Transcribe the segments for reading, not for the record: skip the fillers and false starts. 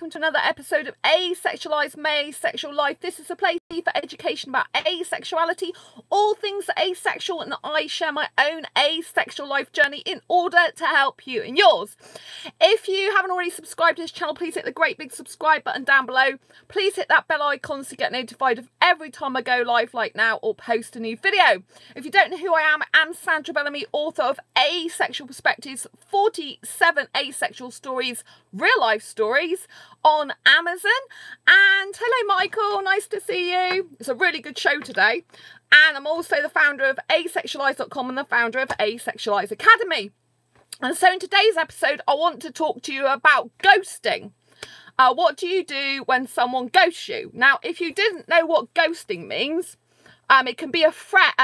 welcome to another episode of Asexualize, my Asexual Life. This is a place for education about asexuality, all things asexual, and I share my own asexual life journey in order to help you in yours. If you haven't already subscribed to this channel, please hit the great big subscribe button down below. Please hit that bell icon so you get notified of every time I go live like now or post a new video. If you don't know who I am Sandra Bellamy, author of Asexual Perspectives, 47 asexual stories, real life stories on Amazon. And hello Michael, nice to see you. It's a really good show today. And I'm also the founder of asexualize.com and the founder of Asexualize Academy. And so in today's episode, I want to talk to you about ghosting. What do you do when someone ghosts you? Now, if you didn't know what ghosting means, it can be a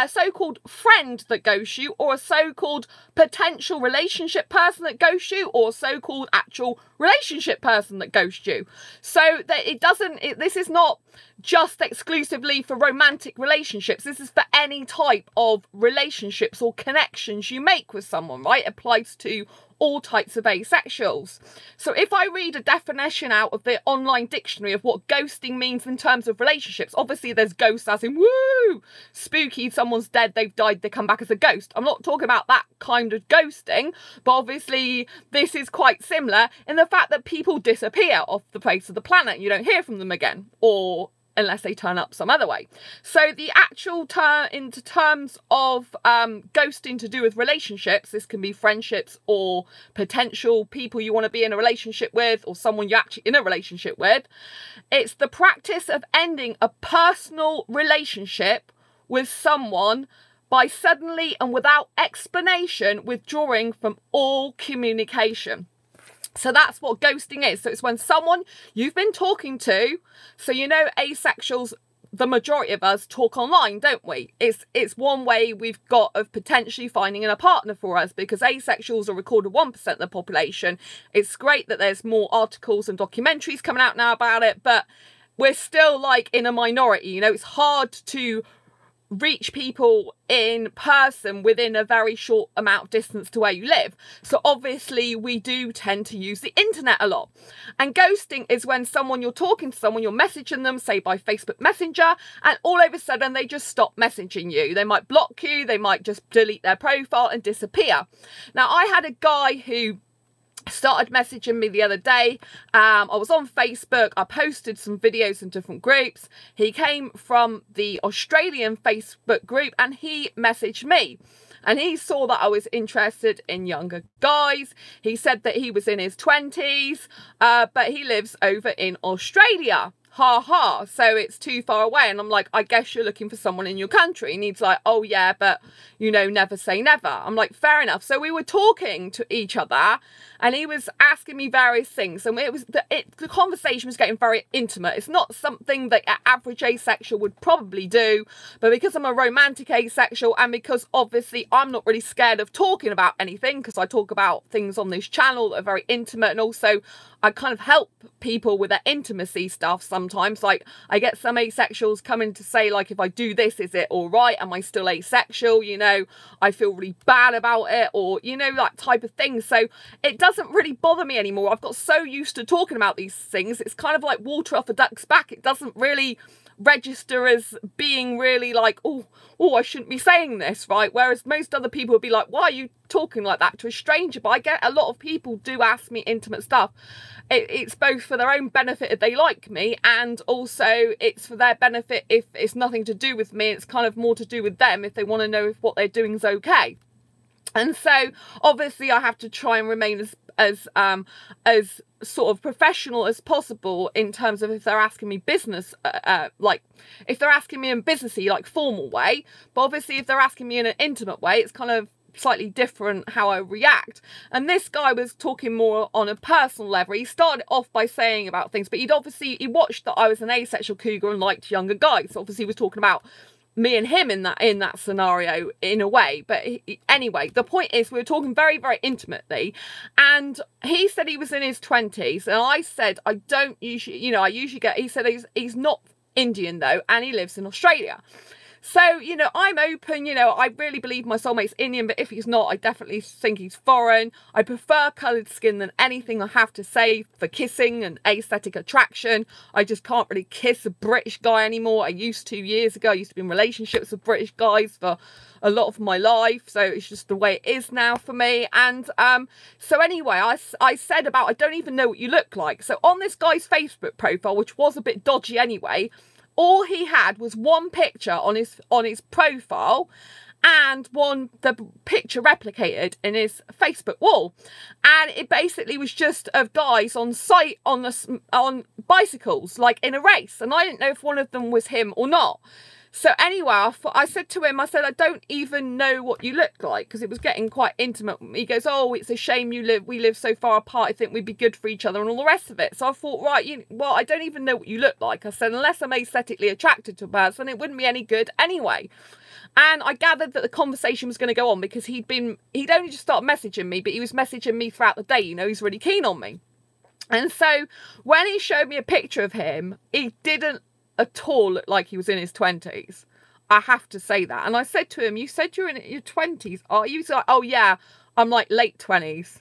so-called friend that ghosts you, or a so-called potential relationship person that ghosts you, or so-called actual relationship person that ghosts you. So that this is not just exclusively for romantic relationships. This is for any type of relationships or connections you make with someone, right? It applies to all types of asexuals. So if I read a definition out of the online dictionary of what ghosting means in terms of relationships, obviously there's ghosts as in woo, spooky, someone's dead, they've died, they come back as a ghost. I'm not talking about that kind of ghosting, but obviously this is quite similar in the fact that people disappear off the face of the planet. You don't hear from them again, or unless they turn up some other way. So the actual into terms of ghosting to do with relationships, this can be friendships or potential people you want to be in a relationship with, or someone you're actually in a relationship with. It's the practice of ending a personal relationship with someone by suddenly and without explanation withdrawing from all communication. So that's what ghosting is. So it's when someone you've been talking to, so you know asexuals, the majority of us talk online, don't we? It's one way we've got of potentially finding a partner for us, because asexuals are recorded 1% of the population. It's great that there's more articles and documentaries coming out now about it, but we're still like in a minority. You know, it's hard to reach people in person within a very short amount of distance to where you live. So obviously we do tend to use the internet a lot. And ghosting is when you're talking to someone, you're messaging them, say by Facebook Messenger, and all of a sudden they just stop messaging you. They might block you, they might just delete their profile and disappear. Now, I had a guy who started messaging me the other day. I was on Facebook, I posted some videos in different groups. He came from the Australian Facebook group and he messaged me. And he saw that I was interested in younger guys. He said that he was in his 20s, but he lives over in Australia. Ha ha, so it's too far away. And I'm like, I guess you're looking for someone in your country. And he's like, oh yeah, but you know, never say never. I'm like, fair enough. So we were talking to each other and he was asking me various things, and it was the conversation was getting very intimate. It's not something that an average asexual would probably do, but because I'm a romantic asexual, and because obviously I'm not really scared of talking about anything, because I talk about things on this channel that are very intimate, and also I kind of help people with their intimacy stuff sometimes. Like, I get some asexuals coming to say, like, if I do this, is it all right? Am I still asexual? You know, I feel really bad about it, or, you know, that type of thing. So it doesn't really bother me anymore. I've got so used to talking about these things. It's kind of like water off a duck's back. It doesn't really register as being really like, oh, I shouldn't be saying this, right? Whereas most other people would be like, why are you talking like that to a stranger? But I get a lot of people do ask me intimate stuff. It's both for their own benefit if they like me, and also it's for their benefit if it's nothing to do with me. It's kind of more to do with them if they want to know if what they're doing is okay. And so obviously I have to try and remain as sort of professional as possible in terms of if they're asking me business, like if they're asking me in businessy, like formal way. But obviously if they're asking me in an intimate way, it's kind of slightly different how I react. And this guy was talking more on a personal level. He started off by saying about things, but he watched that I was an asexual cougar and liked younger guys. So obviously he was talking about me and him in that scenario in a way. But anyway, the point is we were talking very, very intimately, and he said he was in his 20s, and I said I don't usually, you know, he said he's not Indian though, and he lives in Australia. So, you know, I'm open, you know, I really believe my soulmate's Indian, but if he's not, I definitely think he's foreign. I prefer coloured skin than anything, I have to say, for kissing and aesthetic attraction. I just can't really kiss a British guy anymore. I used to years ago. I used to be in relationships with British guys for a lot of my life, so it's just the way it is now for me. And so anyway, I said about I don't even know what you look like. So on this guy's Facebook profile, which was a bit dodgy anyway, all he had was one picture on his profile and the picture replicated in his Facebook wall, and it basically was just of guys on site on bicycles, like in a race, and I didn't know if one of them was him or not. So anyway, I said to him, I said, I don't even know what you look like, because it was getting quite intimate. He goes, oh, it's a shame we live so far apart. I think we'd be good for each other and all the rest of it. So I thought, right, well, I don't even know what you look like. I said, unless I'm aesthetically attracted to a person, it wouldn't be any good anyway. And I gathered that the conversation was going to go on because he'd only just started messaging me, but he was messaging me throughout the day. You know, he's really keen on me. And so when he showed me a picture of him, he didn't at all look like he was in his 20s. I have to say that. And I said to him, you said you're in your 20s, are you? He's like, oh yeah, I'm like late 20s.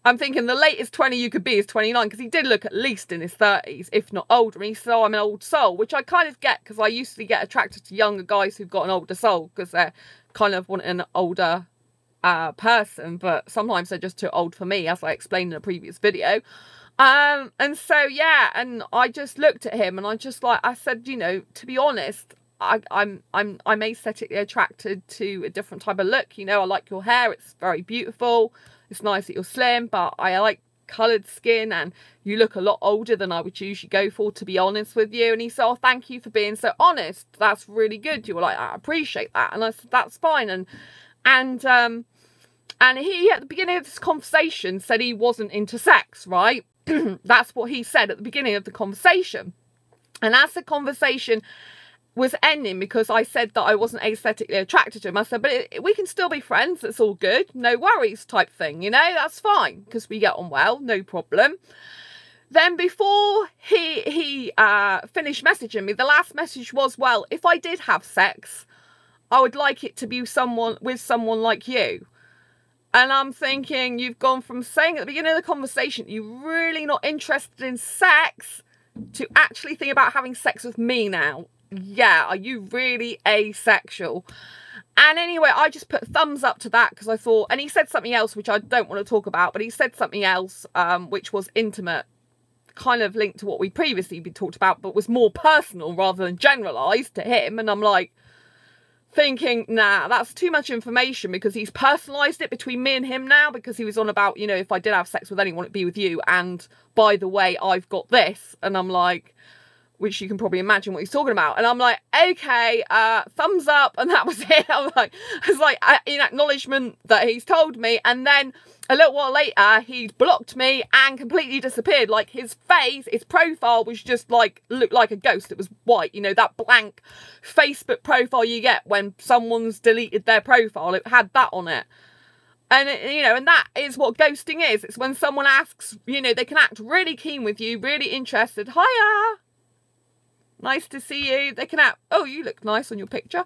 I'm thinking the latest 20 you could be is 29, because he did look at least in his 30s, if not older. And he said, oh, I'm an old soul, which I kind of get, because I used to get attracted to younger guys who've got an older soul, because they're kind of wanting an older person, but sometimes they're just too old for me, as I explained in a previous video. And so yeah, and I just looked at him and I said, you know, to be honest, I'm aesthetically attracted to a different type of look. You know, I like your hair, it's very beautiful, it's nice that you're slim, but I like coloured skin, and you look a lot older than I would usually go for, to be honest with you. And he said, oh, thank you for being so honest, that's really good. You were like, I appreciate that. And I said, that's fine. And he, at the beginning of this conversation, said he wasn't into sex, right? That's what he said at the beginning of the conversation. And as the conversation was ending, because I said that I wasn't aesthetically attracted to him, I said, but we can still be friends, it's all good, no worries type thing, you know, that's fine, because we get on well, no problem. Then before he finished messaging me, the last message was, well, if I did have sex, I would like it to be with someone like you. And I'm thinking, you've gone from saying at the beginning of the conversation you're really not interested in sex to actually think about having sex with me now. Yeah, are you really asexual? And anyway, I just put thumbs up to that, because I thought, and he said something else which I don't want to talk about, but he said something else which was intimate, kind of linked to what we previously been talked about, but was more personal rather than generalised to him. And I'm like, thinking, nah, that's too much information, because he's personalised it between me and him now, because he was on about, you know, if I did have sex with anyone, it'd be with you, and by the way, I've got this. And I'm like, which you can probably imagine what he's talking about. And I'm like, okay, thumbs up, and that was it. It's like in acknowledgement that he's told me. And then a little while later, he blocked me and completely disappeared. Like, his face, his profile was just like, looked like a ghost. It was white, you know, that blank Facebook profile you get when someone's deleted their profile. It had that on it. And, you know, and that is what ghosting is. It's when someone asks, you know, they can act really keen with you, really interested. Hiya! Nice to see you. They can act, oh, you look nice on your picture.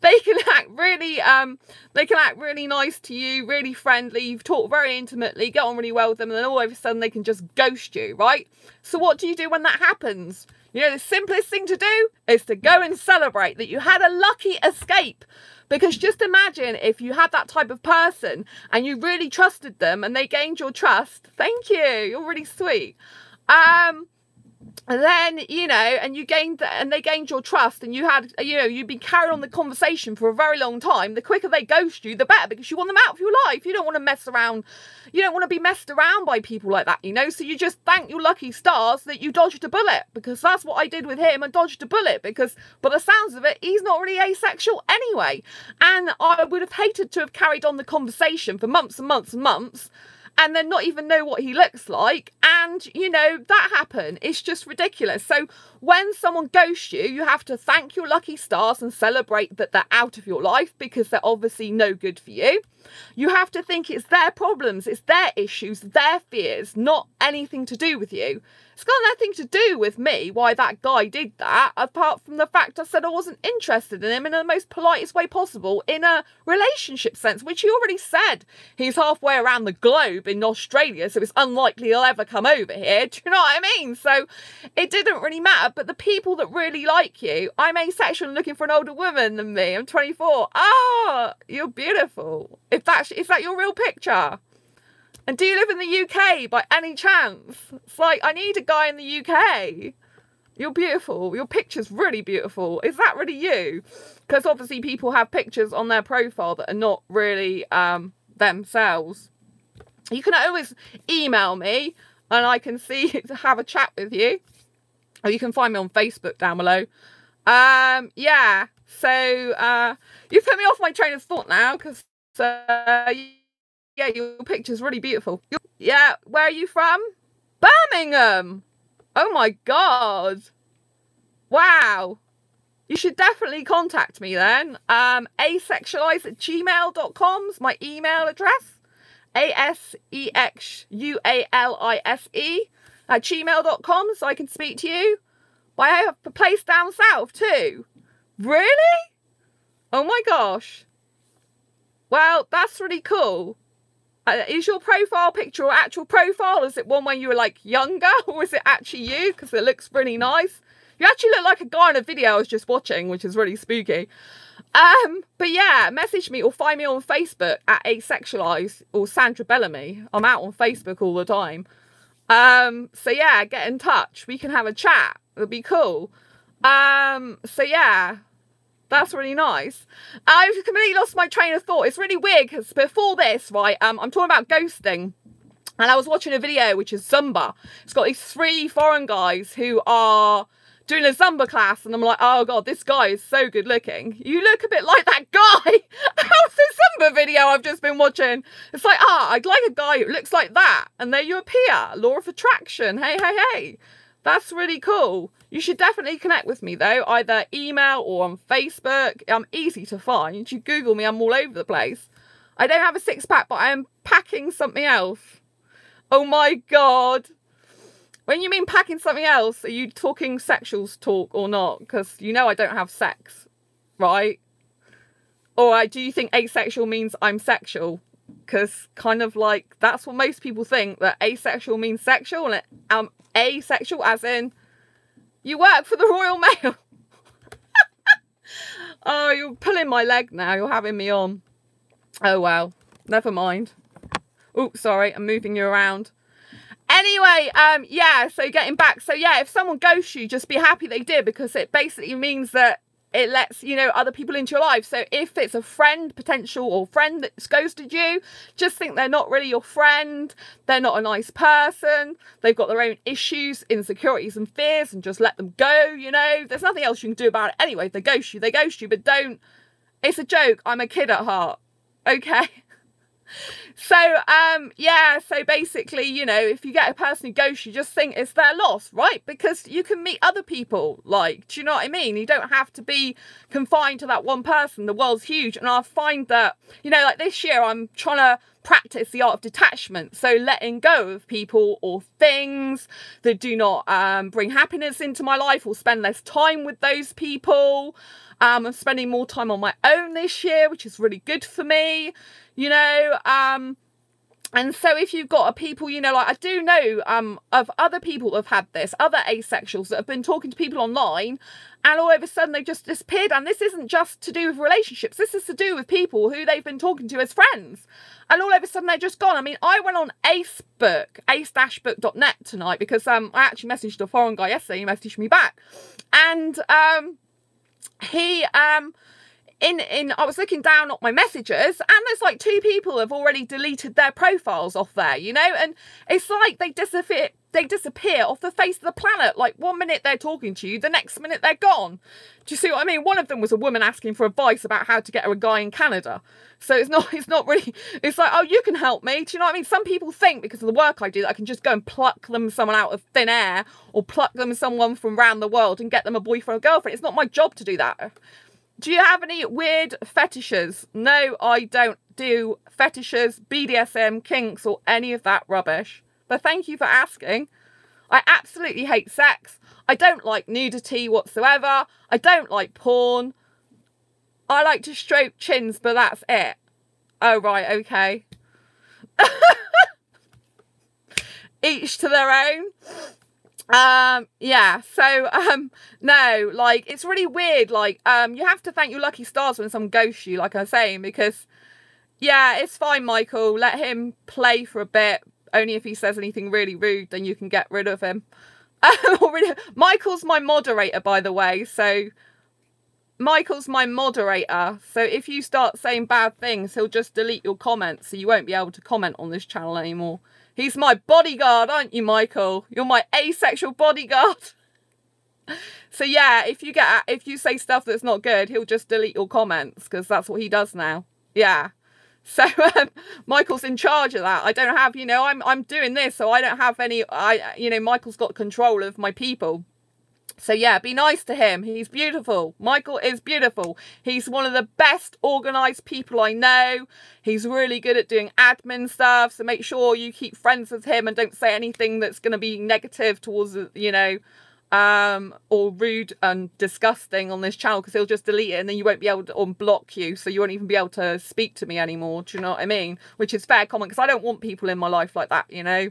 They can act really nice to you, really friendly. You've talked very intimately, get on really well with them, and then all of a sudden they can just ghost you, right? So what do you do when that happens? You know, the simplest thing to do is to go and celebrate that you had a lucky escape. Because just imagine if you had that type of person and you really trusted them and they gained your trust. Thank you. You're really sweet. And then, you know, and they gained your trust, and you had, you know, you'd been carrying on the conversation for a very long time. The quicker they ghost you, the better, because you want them out of your life. You don't want to mess around. You don't want to be messed around by people like that, you know. So you just thank your lucky stars that you dodged a bullet, because that's what I did with him. I dodged a bullet, because by the sounds of it, he's not really asexual anyway. And I would have hated to have carried on the conversation for months and months and months, and then not even know what he looks like. And, you know, that happened. It's just ridiculous. So when someone ghosts you, you have to thank your lucky stars and celebrate that they're out of your life, because they're obviously no good for you. You have to think it's their problems, it's their issues, their fears, not anything to do with you. It's got nothing to do with me, why that guy did that, apart from the fact I said I wasn't interested in him in the most politest way possible, in a relationship sense, which he already said. He's halfway around the globe in Australia, so it's unlikely he'll ever come over here. Do you know what I mean? So it didn't really matter. But the people that really like you, I'm asexual and looking for an older woman than me. I'm 24. Ah, you're beautiful. Is that your real picture? And do you live in the UK by any chance? It's like, I need a guy in the UK. You're beautiful. Your picture's really beautiful. Is that really you? Because obviously people have pictures on their profile that are not really themselves. You can always email me and I can have a chat with you. Or you can find me on Facebook down below. Yeah. So you put me off my train of thought now, because yeah, your picture's really beautiful. Yeah, where are you from? Birmingham! Oh my God. Wow. You should definitely contact me then. Asexualize@gmail.com is my email address. ASEXUALISE@gmail.com, so I can speak to you. But I have a place down south too. Really? Oh my gosh. Well, that's really cool. Is your profile picture your actual profile? Is it one when you were like younger, or is it actually you? Because it looks really nice. You actually look like a guy in a video I was just watching, which is really spooky. But yeah, message me or find me on Facebook at Asexualize or Sandra Bellamy. I'm out on Facebook all the time. So yeah, get in touch. We can have a chat. It'll be cool. So yeah. That's really nice. I've completely lost my train of thought. It's really weird because before this, right, I'm talking about ghosting. And I was watching a video, which is Zumba. It's got these 3 foreign guys who are doing a Zumba class. And I'm like, oh God, this guy is so good looking. You look a bit like that guy. How's this Zumba video I've just been watching? It's like, I'd like a guy who looks like that. And there you appear. Law of attraction. Hey, hey, hey. That's really cool. You should definitely connect with me though, either email or on Facebook. I'm easy to find. You Google me, I'm all over the place. I don't have a 6-pack, but I am packing something else. Oh my God. When you mean packing something else, are you talking sexuals talk or not? Because you know I don't have sex, right? Or do you think asexual means I'm sexual? Because kind of like, that's what most people think, that asexual means sexual, and asexual as in you work for the Royal Mail. Oh, you're pulling my leg now. You're having me on. Oh, well. Never mind. Oh, sorry. I'm moving you around. Anyway, yeah. So getting back. So, yeah, if someone ghosts you, just be happy they did, because it basically means that it lets, you know, other people into your life. So if it's a friend, potential or friend that's ghosted you, just think they're not really your friend. They're not a nice person. They've got their own issues, insecurities and fears, and just let them go, you know. There's nothing else you can do about it anyway. If they ghost you, but don't. It's a joke. I'm a kid at heart. Okay. So, yeah, so basically, you know, if you get a person who ghosts you, just think it's their loss, right? Because you can meet other people, like, do you know what I mean? You don't have to be confined to that one person. The world's huge. And I find that, you know, like this year, I'm trying to practice the art of detachment. So letting go of people or things that do not bring happiness into my life, or spend less time with those people. I'm spending more time on my own this year, which is really good for me, you know. And so if you've got people, you know, like I do know of other people that have had this, other asexuals that have been talking to people online, and all of a sudden they just disappeared. And this isn't just to do with relationships. This is to do with people who they've been talking to as friends. And all of a sudden they're just gone. I mean, I went on ace-book.net tonight because I actually messaged a foreign guy yesterday. He messaged me back. And he I was looking down at my messages, and there's like 2 people have already deleted their profiles off there, you know. And it's like they they disappear off the face of the planet. Like, one minute they're talking to you, the next minute they're gone. Do you see what I mean? One of them was a woman asking for advice about how to get her a guy in Canada. So it's not really, it's like, oh, you can help me. Do you know what I mean? Some people think because of the work I do that I can just go and pluck them someone out of thin air, or pluck them someone from around the world and get them a boyfriend or girlfriend. It's not my job to do that. Do you have any weird fetishes? No, I don't do fetishes, BDSM, kinks, or any of that rubbish. But thank you for asking. I absolutely hate sex. I don't like nudity whatsoever. I don't like porn. I like to stroke chins, but that's it. Oh, right, okay. Each to their own. Yeah, so, no, like, it's really weird. Like, you have to thank your lucky stars when someone ghosts you, like I was saying, because, yeah, it's fine, Michael. Let him play for a bit. Only if he says anything really rude, then you can get rid of him. Michael's my moderator, by the way, so Michael's my moderator. So if you start saying bad things, he'll just delete your comments, so you won't be able to comment on this channel anymore. He's my bodyguard, aren't you, Michael? You're my asexual bodyguard. So yeah, if you say stuff that's not good, he'll just delete your comments, because that's what he does now. Yeah. So Michael's in charge of that. I don't have, you know, I'm doing this, so I don't have any, you know, Michael's got control of my people. So yeah, be nice to him. He's beautiful. Michael is beautiful. He's one of the best organised people I know. He's really good at doing admin stuff. So make sure you keep friends with him and don't say anything that's going to be negative towards, you know, or rude and disgusting on this channel, because he'll just delete it and then you won't be able to unblock you, so you won't even be able to speak to me anymore. Do you know what I mean? Which is fair comment, because I don't want people in my life like that, you know.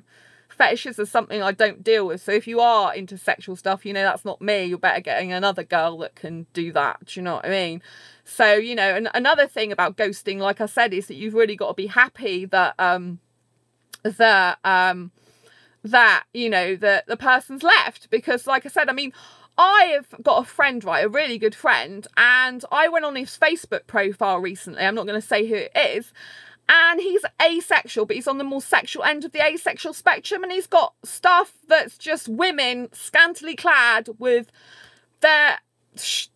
Fetishes are something I don't deal with. So if you are into sexual stuff, you know, that's not me. You're better getting another girl that can do that. Do you know what I mean? So, you know, and another thing about ghosting, like I said, is that you've really got to be happy that, that, you know, that the person's left. Because like I said, I mean, I've got a friend, right, a really good friend, and I went on his Facebook profile recently. I'm not going to say who it is. And he's asexual, but he's on the more sexual end of the asexual spectrum. And he's got stuff that's just women scantily clad with their,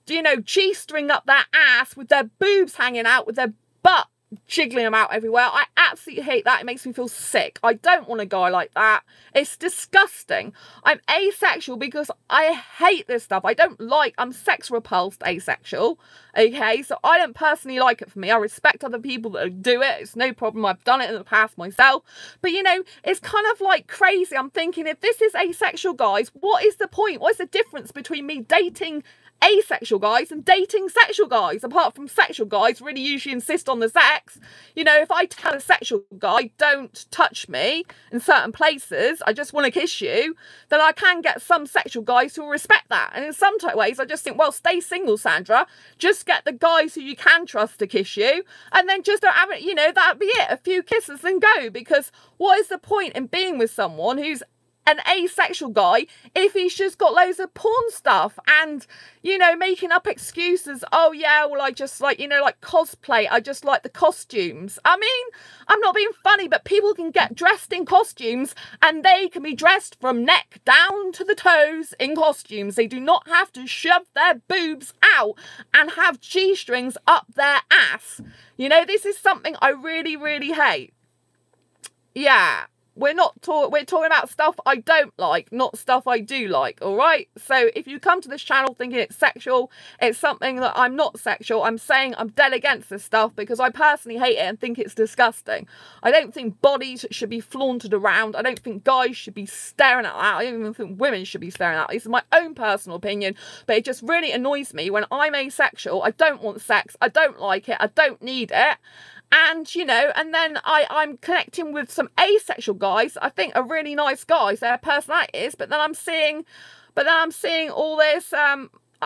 you know, G-string up their ass, with their boobs hanging out, with their butt jiggling them out everywhere. I absolutely hate that. It makes me feel sick. I don't want a guy like that. It's disgusting. I'm asexual because I hate this stuff. I'm sex repulsed asexual. Okay, so I don't personally like it for me. I respect other people that do it. It's no problem. I've done it in the past myself. But, you know, it's kind of like crazy. I'm thinking, if this is asexual, guys, what is the point? What is the difference between me dating asexual guys and dating sexual guys, apart from sexual guys really usually insist on the sex? You know, if I tell a sexual guy, don't touch me in certain places, I just want to kiss you, then I can get some sexual guys who will respect that. And in some ways I just think, well, stay single, Sandra. Just get the guys who you can trust to kiss you, and then just don't have it, you know, that'd be it, a few kisses and go. Because what is the point in being with someone who's an asexual guy if he's just got loads of porn stuff and, you know, making up excuses? Oh yeah, well, I just like, you know, like cosplay, I just like the costumes. I mean, I'm not being funny, but people can get dressed in costumes and they can be dressed from neck down to the toes in costumes. They do not have to shove their boobs out and have G-strings up their ass. You know, this is something I really, really hate. Yeah. We're talking about stuff I don't like, not stuff I do like, all right? So if you come to this channel thinking it's sexual, it's something that I'm not sexual. I'm saying I'm dead against this stuff because I personally hate it and think it's disgusting. I don't think bodies should be flaunted around. I don't think guys should be staring at that. I don't even think women should be staring at that. This is my own personal opinion, but it just really annoys me when I'm asexual. I don't want sex. I don't like it. I don't need it. And, you know, and then I'm connecting with some asexual guys I think are really nice guys, their personalities, but then I'm seeing all this,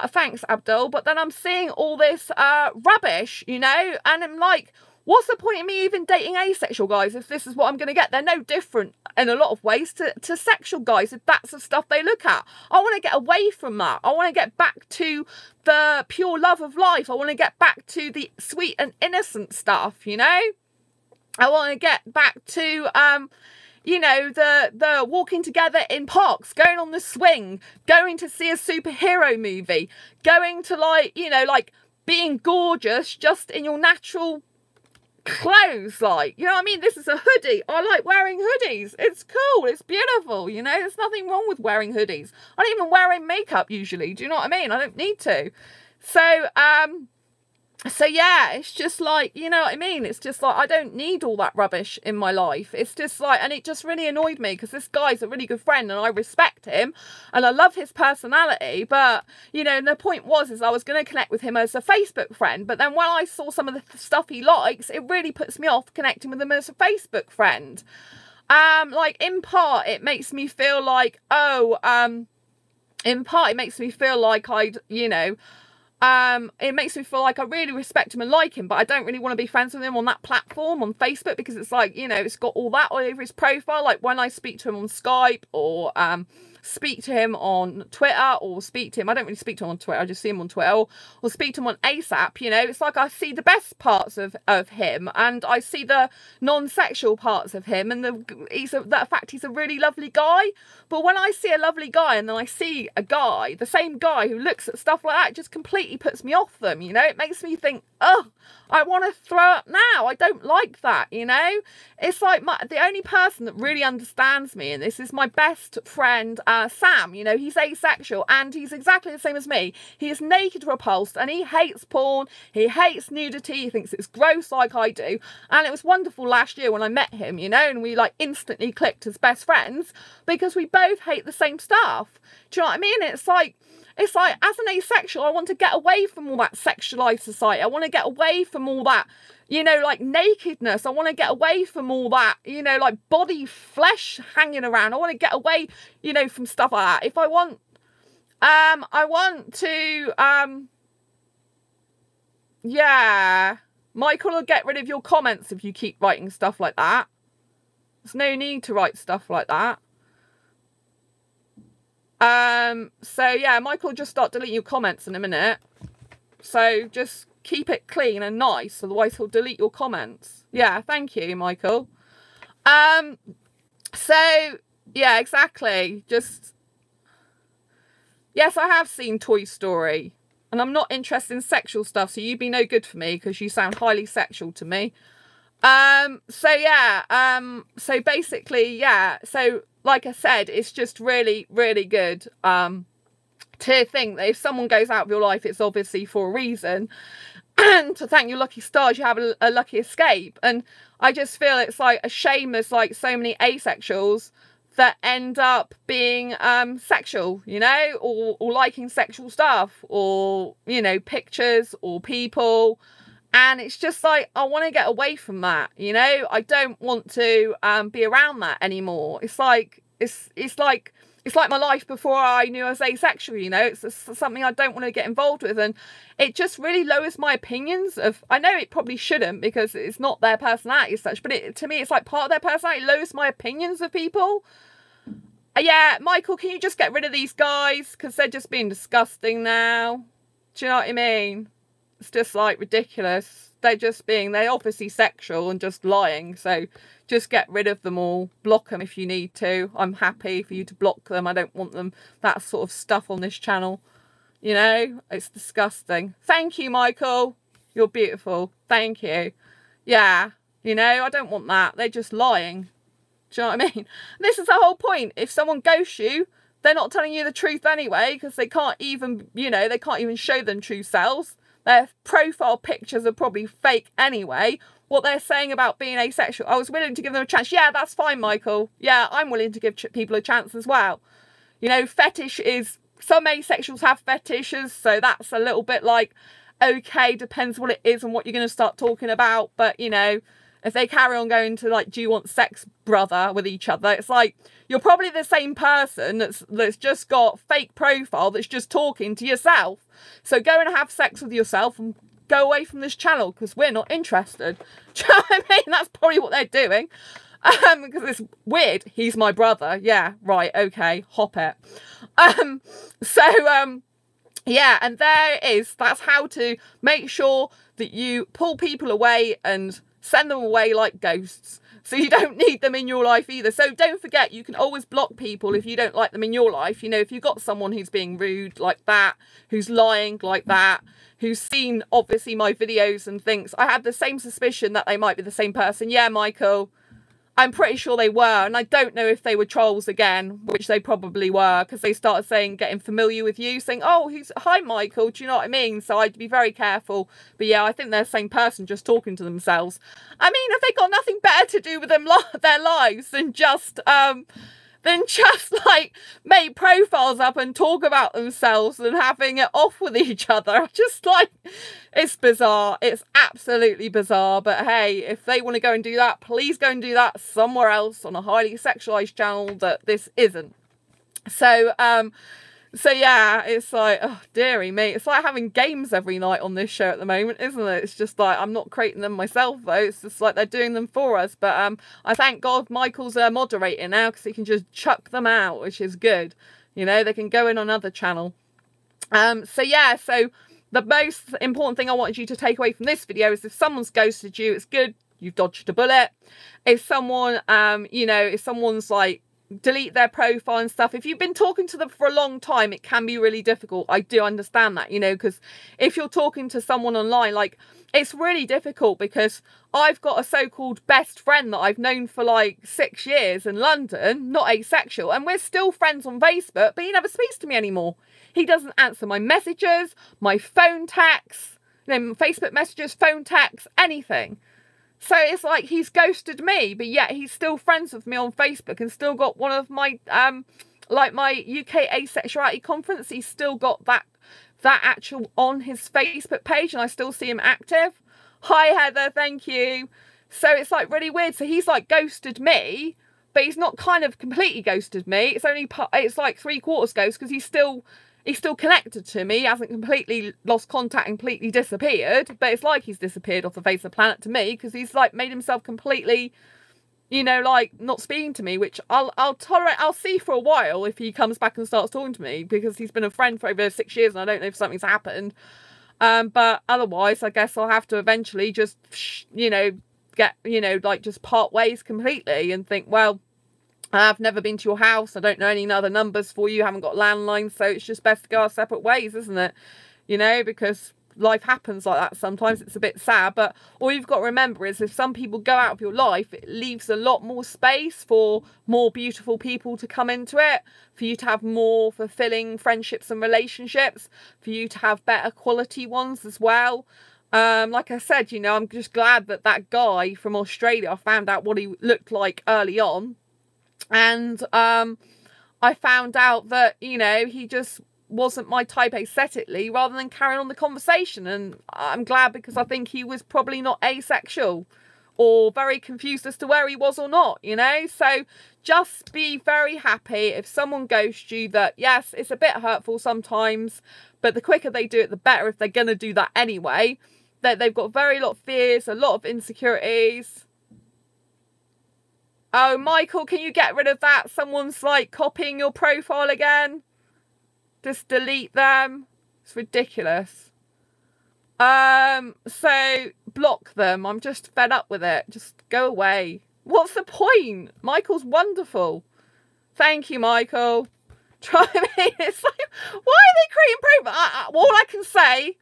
thanks, Abdul, but then I'm seeing all this rubbish, you know, and I'm like, what's the point in me even dating asexual guys if this is what I'm going to get? They're no different in a lot of ways to sexual guys if that's the stuff they look at. I want to get away from that. I want to get back to the pure love of life. I want to get back to the sweet and innocent stuff, you know? I want to get back to, you know, the walking together in parks, going on the swing, going to see a superhero movie, going to, like, you know, like being gorgeous just in your natural clothes, like, you know what I mean? This is a hoodie. I like wearing hoodies. It's cool. It's beautiful, you know? There's nothing wrong with wearing hoodies. I don't even wear makeup usually. Do you know what I mean? I don't need to. So yeah, it's just like, you know what I mean? It's just like, I don't need all that rubbish in my life. It's just like, and it just really annoyed me because this guy's a really good friend and I respect him and I love his personality. But, you know, and the point is I was going to connect with him as a Facebook friend. But then when I saw some of the stuff he likes, it really puts me off connecting with him as a Facebook friend. Like, in part, it makes me feel like, in part, it makes me feel like it makes me feel like I really respect him and like him, but I don't really want to be friends with him on that platform, on Facebook, because it's like, you know, it's got all that all over his profile. Like when I speak to him on Skype or speak to him on Twitter or speak to him, I don't really speak to him on Twitter, I just see him on Twitter, or speak to him on ASAP, you know, it's like I see the best parts of him and I see the non-sexual parts of him, and the fact he's a really lovely guy. But when I see a lovely guy and then I see a guy, the same guy, who looks at stuff like that, it just completely puts me off them, you know. It makes me think, oh, I want to throw up now. I don't like that, you know. It's like the only person that really understands me in this is my best friend, Sam. You know, he's asexual and he's exactly the same as me. He is naked repulsed and he hates porn. He hates nudity. He thinks it's gross like I do. And it was wonderful last year when I met him, you know, and we like instantly clicked as best friends because we both hate the same stuff. Do you know what I mean? It's like, as an asexual, I want to get away from all that sexualized society. I want to get away from all that, you know, like nakedness. I want to get away from all that, you know, like body flesh hanging around. I want to get away, you know, from stuff like that. If I want, yeah. Michael will get rid of your comments if you keep writing stuff like that. There's no need to write stuff like that. So yeah, Michael will just start deleting your comments in a minute. So just keep it clean and nice, otherwise he'll delete your comments. Yeah, thank you, Michael. So yeah, exactly. Just, yes, I have seen Toy Story, and I'm not interested in sexual stuff, so you'd be no good for me because you sound highly sexual to me. So yeah, so basically, yeah, so like I said, it's just really, really good to think that if someone goes out of your life, it's obviously for a reason, and to thank your lucky stars you have a lucky escape. And I just feel it's like a shame there's like so many asexuals that end up being sexual, you know, or liking sexual stuff, or, you know, pictures or people. And it's just like, I want to get away from that, you know. I don't want to be around that anymore. It's like my life before I knew I was asexual, you know. It's something I don't want to get involved with, and it just really lowers my opinions of. I know it probably shouldn't because it's not their personality as such, but to me, it's like part of their personality. It lowers my opinions of people. Yeah, Michael, can you just get rid of these guys because they're just being disgusting now? Do you know what I mean? It's just like ridiculous. They're obviously sexual and just lying. So just get rid of them all. Block them if you need to. I'm happy for you to block them. I don't want them, that sort of stuff on this channel. You know, it's disgusting. Thank you, Michael. You're beautiful. Thank you. Yeah, you know, I don't want that. They're just lying. Do you know what I mean? This is the whole point. If someone ghosts you, they're not telling you the truth anyway, because they can't even, you know, they can't even show them true selves. Their profile pictures are probably fake anyway. What they're saying about being asexual, I was willing to give them a chance. Yeah, that's fine, Michael. Yeah, I'm willing to give people a chance as well. You know, fetish is, some asexuals have fetishes, so that's a little bit like, okay, depends what it is and what you're going to start talking about. But, you know, if they carry on going to like, do you want sex, brother, with each other, it's like, you're probably the same person that's just got fake profile that's just talking to yourself. So go and have sex with yourself and go away from this channel because we're not interested. Do you know what I mean? That's probably what they're doing. Because it's weird. He's my brother. Yeah, right, okay, hop it. Yeah, and there it is. That's how to make sure that you pull people away and send them away like ghosts. So you don't need them in your life either. So don't forget, you can always block people if you don't like them in your life. You know, if you've got someone who's being rude like that, who's lying like that, who's seen, obviously, my videos and thinks, I had the same suspicion that they might be the same person. Yeah, Michael, I'm pretty sure they were. And I don't know if they were trolls again, which they probably were, because they started saying, getting familiar with you, saying, oh, hi, Michael, do you know what I mean? So I'd be very careful. But yeah, I think they're the same person just talking to themselves. I mean, have they got nothing better to do with their lives than just like make profiles up and talk about themselves and having it off with each other? Just like, it's bizarre. It's absolutely bizarre. But hey, if they want to go and do that, please go and do that somewhere else on a highly sexualized channel that this isn't. So yeah, it's like, oh, dearie me. It's like having games every night on this show at the moment, isn't it? It's just like, I'm not creating them myself, though. It's just like they're doing them for us. But I thank God Michael's moderator now, because he can just chuck them out, which is good. You know, they can go in on another channel. So yeah, so the most important thing I wanted you to take away from this video is if someone's ghosted you, it's good. You've dodged a bullet. If someone, you know, if someone's like, delete their profile and stuff, if you've been talking to them for a long time, it can be really difficult. I do understand that, you know, because if you're talking to someone online, like, it's really difficult, because I've got a so-called best friend that I've known for like 6 years in London, not asexual, and we're still friends on Facebook, but he never speaks to me anymore. He doesn't answer my messages, my phone texts, you know, Facebook messages, phone texts, anything. So it's like he's ghosted me, but yet he's still friends with me on Facebook and still got one of my, like my UK Asexuality conference. He's still got that actual on his Facebook page, and I still see him active. Hi, Heather, thank you. So it's like really weird. So he's like ghosted me, but he's not kind of completely ghosted me. It's only, it's like 3/4 ghost, because he's still connected to me. He hasn't completely lost contact and completely disappeared, but it's like he's disappeared off the face of the planet to me, because he's like made himself completely, you know, like not speaking to me, which I'll tolerate. I'll see for a while if he comes back and starts talking to me, because he's been a friend for over 6 years and I don't know if something's happened. But otherwise, I guess I'll have to eventually just, you know, like just part ways completely and think, well, I've never been to your house. I don't know any other numbers for you. Haven't got landlines. So it's just best to go our separate ways, isn't it? You know, because life happens like that sometimes. It's a bit sad. But all you've got to remember is if some people go out of your life, it leaves a lot more space for more beautiful people to come into it, for you to have more fulfilling friendships and relationships, for you to have better quality ones as well. Like I said, you know, I'm just glad that that guy from Australia, I found out what he looked like early on. And I found out that, you know, he just wasn't my type aesthetically, rather than carrying on the conversation. And I'm glad, because I think he was probably not asexual, or very confused as to where he was or not, you know. So just be very happy if someone ghosts you, that yes, it's a bit hurtful sometimes, but the quicker they do it, the better, if they're going to do that anyway. That they've got very lot of fears, a lot of insecurities. Oh, Michael, can you get rid of that? Someone's like copying your profile again. Just delete them. It's ridiculous. So block them. I'm just fed up with it. Just go away. What's the point? Michael's wonderful. Thank you, Michael. Try me. It's like, why are they creating profiles? All I can say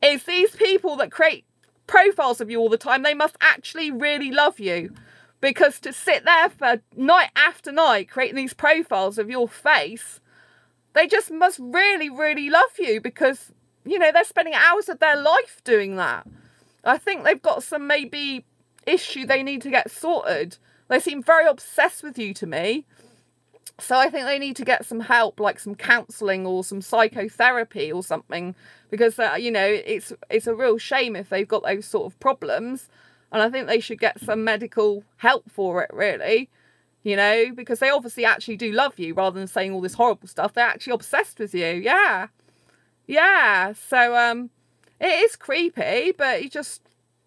is these people that create profiles of you all the time, they must actually really love you. Because to sit there for night after night creating these profiles of your face, they just must really, really love you, because, you know, they're spending hours of their life doing that. I think they've got some maybe issue they need to get sorted. They seem very obsessed with you to me. So I think they need to get some help, like some counselling or some psychotherapy or something. Because, you know, it's a real shame if they've got those sort of problems. And I think they should get some medical help for it, really. You know, because they obviously actually do love you, rather than saying all this horrible stuff. They're actually obsessed with you. Yeah. Yeah. So, it is creepy, but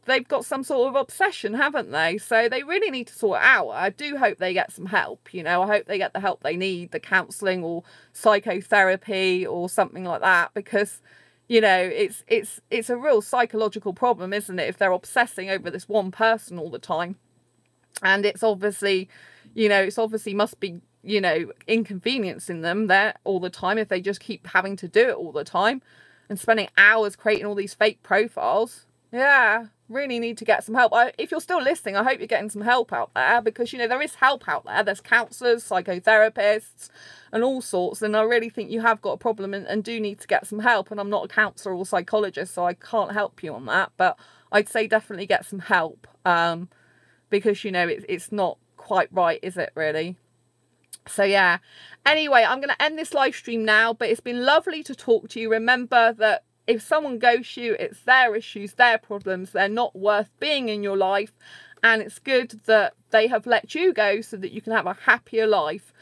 they've got some sort of obsession, haven't they? So they really need to sort it out. I do hope they get some help, you know. I hope they get the help they need, the counselling or psychotherapy or something like that, because, you know, it's a real psychological problem, isn't it, if they're obsessing over this one person all the time. And it's obviously, you know, it's obviously must be, you know, inconveniencing them there all the time if they just keep having to do it all the time and spending hours creating all these fake profiles. Yeah, really need to get some help. If you're still listening, I hope you're getting some help out there, because, you know, there is help out there. There's counsellors, psychotherapists and all sorts. And I really think you have got a problem and do need to get some help. And I'm not a counsellor or psychologist, so I can't help you on that. But I'd say definitely get some help, because, you know, it's not quite right, is it, really? So yeah, anyway, I'm going to end this live stream now, but it's been lovely to talk to you. Remember that if someone ghosts you, it's their issues, their problems. They're not worth being in your life. And it's good that they have let you go so that you can have a happier life.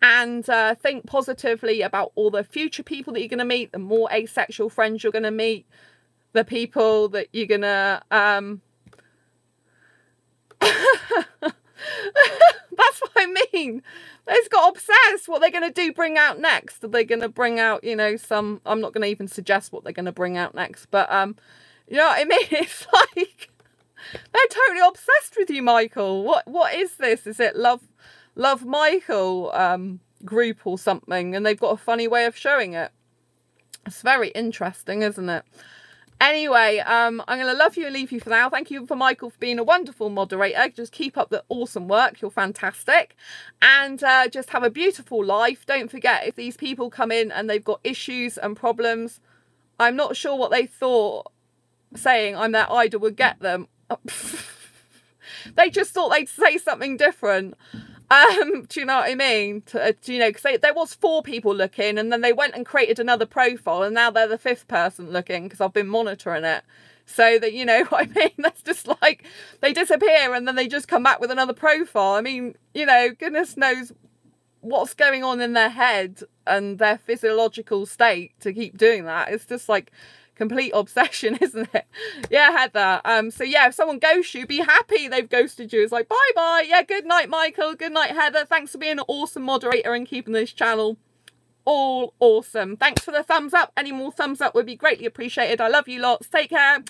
And think positively about all the future people that you're going to meet, the more asexual friends you're going to meet, the people that you're going to... That's what I mean. They've got obsessed. What they're going to do, bring out next? Are they going to bring out, you know, some... I'm not going to even suggest what they're going to bring out next. But, you know what I mean? It's like... They're totally obsessed with you, Michael. What is this? Is it Love Michael group or something? And they've got a funny way of showing it. It's very interesting, isn't it? Anyway, I'm going to love you and leave you for now. Thank you for Michael for being a wonderful moderator. Just keep up the awesome work. You're fantastic. And just have a beautiful life. Don't forget, if these people come in and they've got issues and problems, I'm not sure what they thought saying I'm their idol would get them. They just thought they'd say something different. Do you know what I mean? You know, because there was 4 people looking, and then they went and created another profile, and now they're the 5th person looking, because I've been monitoring it. So that, you know what I mean? That's just like, they disappear and then they just come back with another profile. I mean, you know, goodness knows what's going on in their head and their physiological state to keep doing that. It's just like complete obsession, isn't it? Yeah, Heather. So yeah, if someone ghosts you, be happy they've ghosted you. It's like, bye bye. Yeah, good night, Michael. Good night, Heather. Thanks for being an awesome moderator and keeping this channel all awesome. Thanks for the thumbs up. Any more thumbs up would be greatly appreciated. I love you lots. Take care.